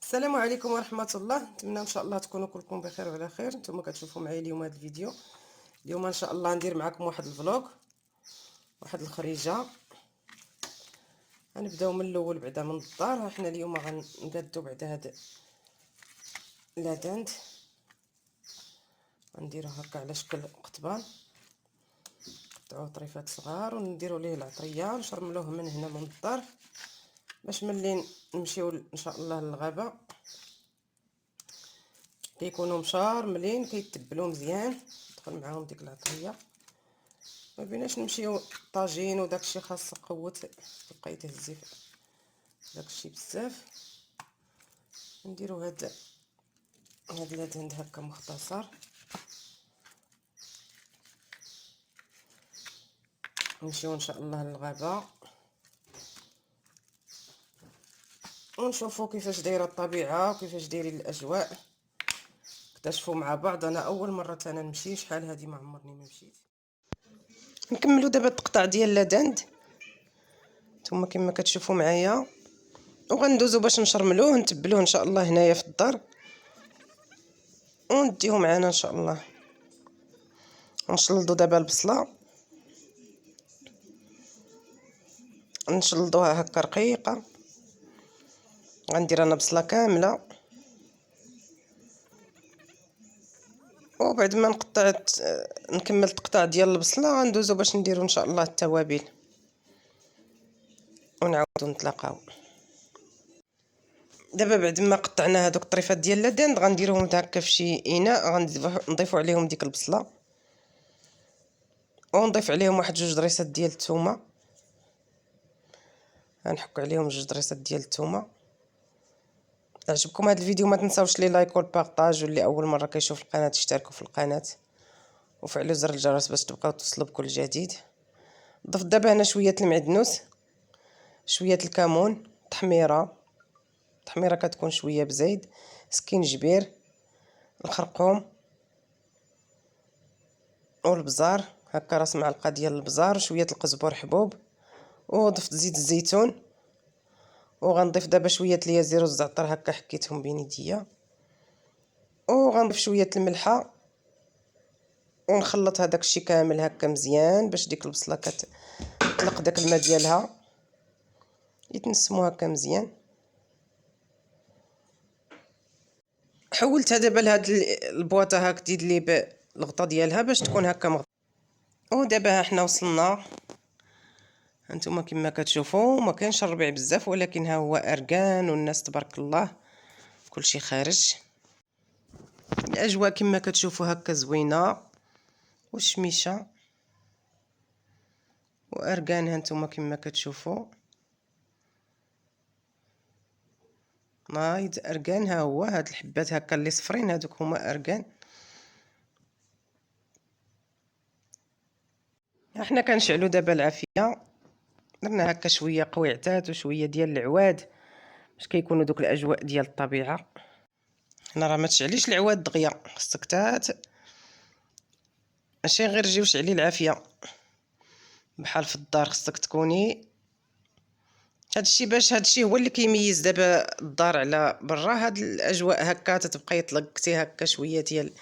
السلام عليكم ورحمه الله. نتمنى ان شاء الله تكونوا كلكم بخير وعلى خير. نتوما كتشوفوا معايا اليوم هذا الفيديو. اليوم ان شاء الله ندير معكم واحد الفلوق، واحد الخريجه. غنبداو من الاول بعدا من الدار. حنا اليوم غنقادو بعدا هاد لاداند، غنديروه هكا على شكل قطبان، نقطعوه طريفات صغار ونديروا ليه العطريه ونشرملوه من هنا من الدار باش ملي نمشيو ان شاء الله للغابه كيكونوا مشارملين كيتبلوا مزيان، تدخل معاهم ديك العطريه. ما بيناش نمشيو طاجين وداكشي، خاص قوه تبقاي تهزي داكشي بزاف. نديرو هاد لاداند هكا مختصر، نمشيو ان شاء الله للغابه ونشوفوا كيفاش دايره الطبيعه وكيفاش دايرين الاجواء، نكتشفوا مع بعض. انا اول مره انا نمشي، شحال هادي ما عمرني ما مشيت. نكملوا دابا التقطاع ديال لاداند نتوما كما كتشوفوا معايا، وغندوزو باش نشرملوه نتبلوه ان شاء الله هنايا في الدار ونديوه معانا ان شاء الله. نشلضوا دابا البصله، نشلضوها هكا رقيقه. غندير انا بصله كامله، وبعد ما نكمل التقطاع ديال البصله غندوزو باش نديرو ان شاء الله التوابل ونعاودو نتلاقاو. دابا بعد ما قطعنا هذوك الطريفات ديال لاداند غنديروهم هكا في شي اناء، غنضيفوا عليهم ديك البصله ونضيف عليهم واحد جوج ضريسات ديال الثومه. غنحك عليهم جوج ضريسات ديال الثومه. عجبكم هذا الفيديو ما تنساوش لي لايك والبارطاج، واللي اول مره كيشوف القناه اشتركوا في القناه وفعلوا زر الجرس باش تبقاو توصلوا بكل جديد. ضفت دابا هنا شويه المعدنوس، شويه الكمون، تحميره كتكون شويه بزيد، سكينجبير، الخرقوم والبزار، هكا راس معلقه ديال البزار، شويه القزبر حبوب، وضفت زيت الزيتون. وغنضيف دابا شويه اليازير والزعتر هكا حكيتهم بين يديا، وغنضيف شويه الملحه ونخلط هذاك الشيء كامل هكا مزيان باش ديك البصله كتطلق داك الماء ديالها يتنسمو هكا مزيان. حولتها دابا لهاد البواطه هاك دير لي بالغطا ديالها باش تكون هكا ودابا حنا وصلنا. هانتوما كما كتشوفوا ما كاينش الربيع بزاف، ولكن ها هو اركان والناس تبارك الله كلشي خارج. الاجواء كما كتشوفوا هكا زوينه والشميشه واركان. هانتوما كما كتشوفوا نايض اركان، ها هو هاد الحبات هكا اللي صفرين هادوك هما اركان. احنا كنشعلوا دابا العافيه، درنا هكا شويه قويعتات وشويه ديال العواد باش كيكونوا دوك الاجواء ديال الطبيعه. هنا راه ما تشعليش العواد دغيا، خصك ماشي غير تجي وشعلي العافيه بحال في الدار، خصك تكوني هادشي باش هادشي هو اللي كيميز دابا الدار على برا. هاد الاجواء هكا تتبقاي طلقتي هكا شويه ديال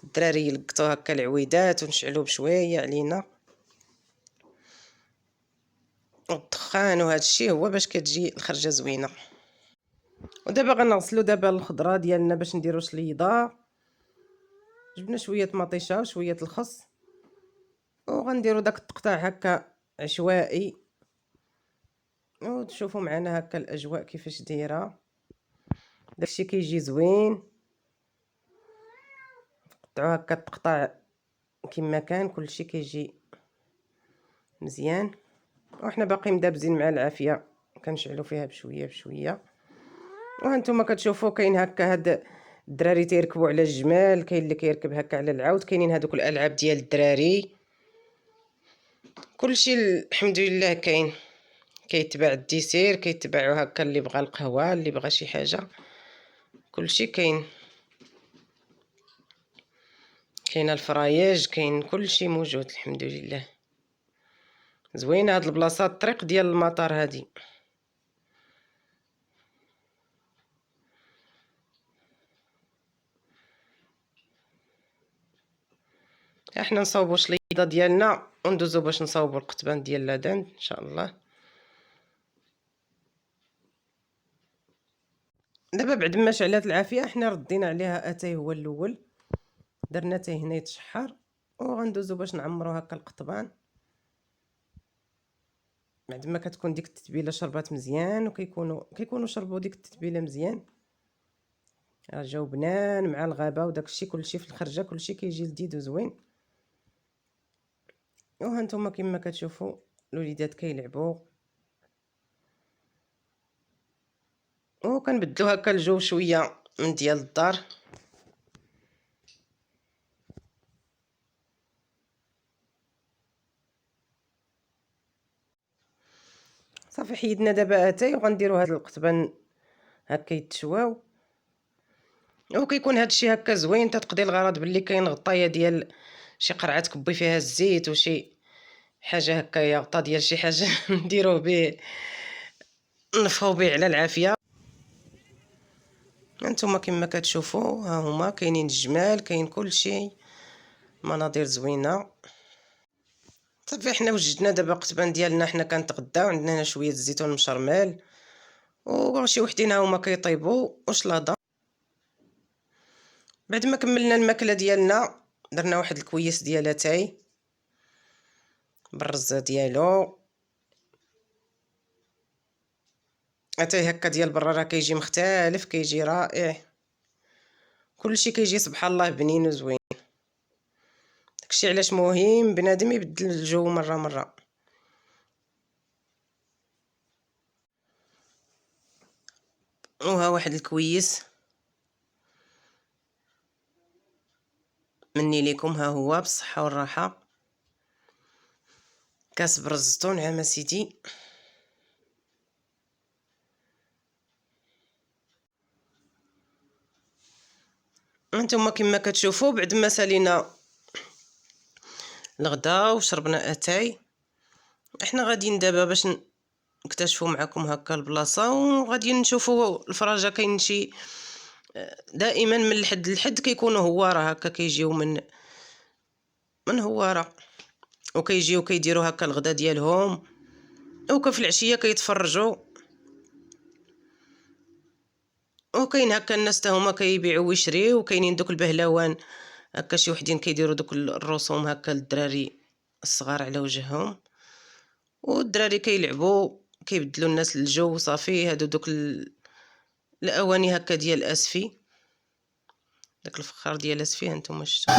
الدراري يلقطوا هكا العويدات ونشعلوا بشويه علينا والدخان، وهادشي هو باش كتجي الخرجه زوينه. ودابا غنغسلوا دابا الخضره ديالنا باش نديرو شليضه. جبنا شويه مطيشه وشويه الخس وغنديروا داك التقطاع هكا عشوائي، وتشوفوا معنا هكا الاجواء كيفاش دايره. داكشي كيجي زوين. قطعوا هكا التقطاع كما كان، كلشي كيجي مزيان. وحنا باقي مدابزين مع العافيه كنشعلوا فيها بشويه بشويه. وهانتوما كتشوفوا كاين هكا هاد الدراري تيركبوا على الجمال، كاين اللي كيركب هكا على العود، كاينين هادوك الالعاب ديال الدراري. كلشي الحمد لله كاين، كيتباع الديسير، كيتباعوا هكا اللي بغى القهوه، اللي بغى شي حاجه، كلشي كاين. كاين الفراياج، كاين كلشي موجود الحمد لله. زوينه هاد البلاصه، الطريق ديال المطار هادي. احنا نصاوبوا شليضه ديالنا وندوزو باش نصاوبوا القطبان ديال لادان ان شاء الله. دابا بعد ما شعلات العافيه حنا ردينا عليها اتاي هو الاول، درنا حتى هنا يتشحر، وغندوزو باش نعمرو هكا القطبان بعد ما كتكون ديك التتبيله شربات مزيان، وكيكونوا شربوا ديك التتبيله مزيان، راه جاو بنان مع الغابه وداكشي كلشي في الخرجه، كلشي كيجي لذيذ وزوين. وهانتوما كما كتشوفوا الوليدات كيلعبوا، وكنبدلو هكا الجو شويه من ديال الدار. صافي حيدنا دابا اتاي وغنديروا هاد القطبان هكا يتشواو، وكيكون هادشي هكا زوين. تتقضي الغرض باللي كاين غطايه ديال شي قرعه تكبي فيها الزيت وشي حاجه هكايا، غطا ديال شي حاجه نديروه به نفخو به على العافيه. هانتوما كما كتشوفوا ها هما كاينين الجمال، كاين كلشي مناظر زوينه. صافي حنا وجدنا دابا قطبان ديالنا، حنا كنتغداو عندنا هنا شويه الزيتون مشرمل وشي وحدين ها هما كيطيبوا وشلاضه. بعد ما كملنا الماكله ديالنا درنا واحد الكويس ديال اتاي بالرزه ديالو. اتاي هكا ديال برا راه كيجي مختلف، كيجي رائع، كلشي كيجي سبحان الله بنين وزوين. داكشي علاش مهم بنادم يبدل الجو مره مره. وها واحد الكويس مني ليكم، ها هو بالصحه والراحه، كاس برزتو نعم سيدي. انتما كما كتشوفوا بعد ما سالينا الغدا وشربنا اتاي، احنا غاديين دابا باش نكتشفوا معكم هكا البلاصه، وغادي نشوفوا الفراجه. كاين شي دائما من الحد لحد كيكونوا هواره هكا، كيجيو من هواره وكيجيو كيديروا هكا الغدا ديالهم، وكفي العشيه كيتفرجوا. وكاين هكا الناس حتى هما كيبيعوا ويشريو، وكاينين دوك البهلوان هكا شي وحدين كيديروا دوك الرسوم هكا للدراري الصغار على وجههم، والدراري كيلعبوا كيبدلوا الناس الجو. صافي هادو دوك الاواني هكا ديال اسفي، داك الفخار ديال اسفي هانتوما شفتوا.